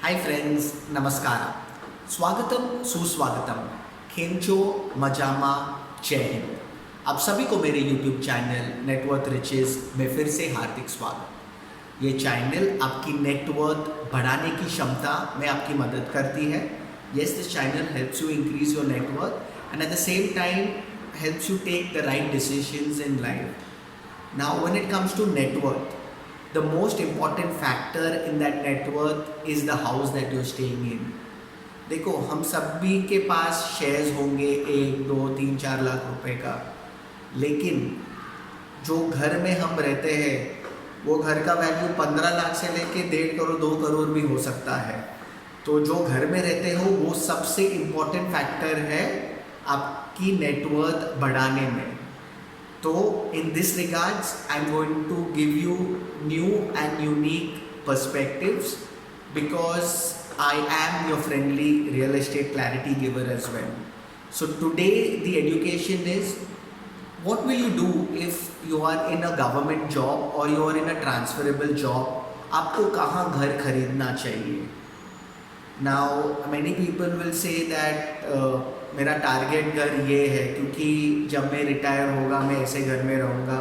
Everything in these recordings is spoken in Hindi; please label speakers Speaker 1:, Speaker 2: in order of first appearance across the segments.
Speaker 1: हाय फ्रेंड्स, नमस्कार, स्वागतम सुस्वागतम, खेमचो मजामा, जय हिंद। आप सभी को मेरे यूट्यूब चैनल नेटवर्थ रिचेस में फिर से हार्दिक स्वागत। ये चैनल आपकी नेटवर्थ बढ़ाने की क्षमता में आपकी मदद करती है। Yes, this channel helps you increase your net worth and at the same time helps you take the right decisions in life. Now, when it comes to net worth, the most important factor in that net worth is the house that you're staying in. देखो, हम सभी के पास शेयर्स होंगे 1, 2, 3, 4 लाख रुपए का, लेकिन जो घर में हम रहते हैं वो घर का वैल्यू 15 लाख से लेके 1.5 करोड़ 2 करोड़ भी हो सकता है। तो जो घर में रहते हो वो सबसे इम्पोर्टेंट फैक्टर है आपकी नेटवर्थ बढ़ाने में। तो in this regards I am going to give you new and unique perspectives because I am your friendly real estate clarity giver as well. So today the education is what will you do if you are in a government job or you are in a transferable job? आपको कहाँ घर खरीदना चाहिए? Now many people will say that मेरा टारगेट घर ये है क्योंकि जब मैं रिटायर होगा मैं ऐसे घर में रहूँगा।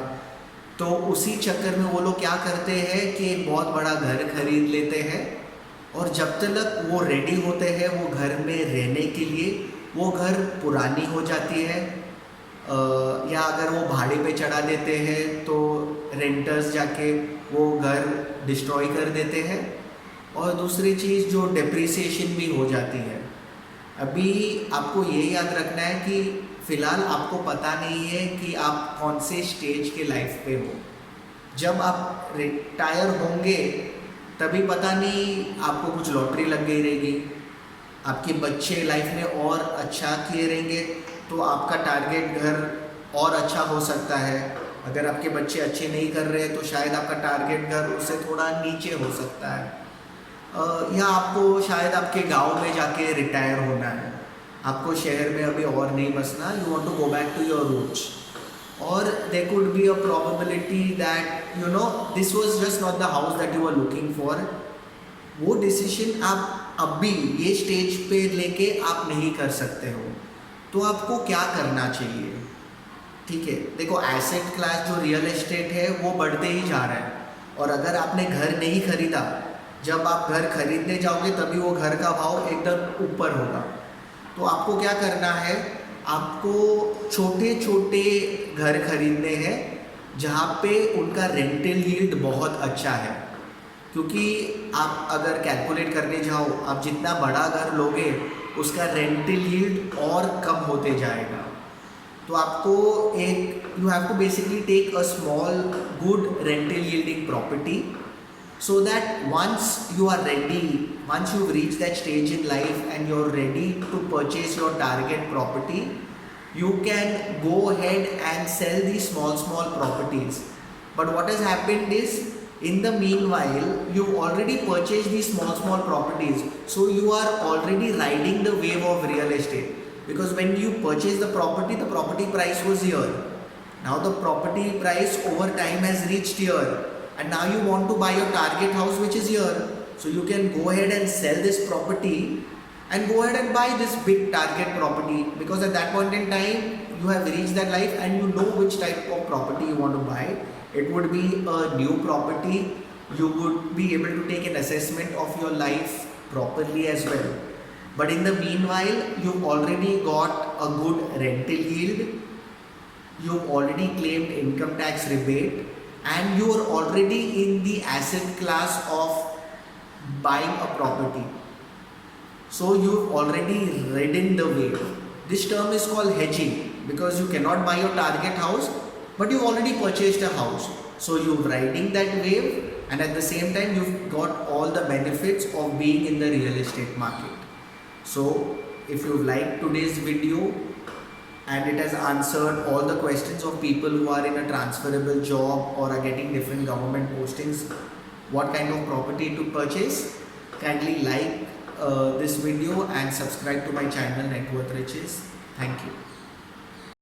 Speaker 1: तो उसी चक्कर में वो लोग क्या करते हैं कि एक बहुत बड़ा घर खरीद लेते हैं और जब तक वो रेडी होते हैं वो घर में रहने के लिए, वो घर पुरानी हो जाती है या अगर वो भाड़े पे चढ़ा देते हैं तो रेंटर्स जाके वो घर डिस्ट्रॉय कर देते हैं। और दूसरी चीज़ जो डेप्रिसिएशन भी हो जाती है। अभी आपको ये याद रखना है कि फ़िलहाल आपको पता नहीं है कि आप कौन से स्टेज के लाइफ पे हो। जब आप रिटायर होंगे तभी पता नहीं आपको कुछ लॉटरी लग गई रहेगी, आपके बच्चे लाइफ में और अच्छा किए रहेंगे तो आपका टारगेट घर और अच्छा हो सकता है। अगर आपके बच्चे अच्छे नहीं कर रहे तो शायद आपका टारगेट घर उससे थोड़ा नीचे हो सकता है। या आपको शायद आपके गांव में जाके रिटायर होना है, आपको शहर में अभी और नहीं बसना, you want to go back to your roots. और there could be a probability that you know this was just not the house that you are looking for. वो डिसीजन आप अभी ये स्टेज पे लेके आप नहीं कर सकते हो। तो आपको क्या करना चाहिए? ठीक है, देखो, एसेट क्लास जो रियल एस्टेट है वो बढ़ते ही जा रहा है और अगर आपने घर नहीं खरीदा, जब आप घर खरीदने जाओगे तभी वो घर का भाव एकदम ऊपर होगा। तो आपको क्या करना है, आपको छोटे छोटे घर खरीदने हैं जहाँ पे उनका रेंटल यील्ड बहुत अच्छा है। क्योंकि आप अगर कैलकुलेट करने जाओ, आप जितना बड़ा घर लोगे उसका रेंटल यील्ड और कम होते जाएगा। तो आपको you have to basically take a small good rental yielding property so that once you are ready, once you've reached that stage in life and you're ready to purchase your target property, you can go ahead and sell these small properties. But what has happened is, in the meanwhile, you've already purchased these small properties, so you are already riding the wave of real estate. Because when you purchase the property price was here. Now the property price over time has reached here. And now you want to buy your target house which is here. So you can go ahead and sell this property and go ahead and buy this big target property, because at that point in time you have reached that life and you know which type of property you want to buy. It would be a new property. You would be able to take an assessment of your life properly as well. But in the meanwhile, you've already got a good rental yield. You've already claimed income tax rebate. And you are already in the asset class of buying a property. So you've already ridden the wave. This term is called hedging because you cannot buy your target house, but you've already purchased a house. So you're riding that wave and at the same time you've got all the benefits of being in the real estate market. So if you like today's video, and it has answered all the questions of people who are in a transferable job or are getting different government postings, what kind of property to purchase, kindly like this video and subscribe to my channel Networth Riches. Thank you.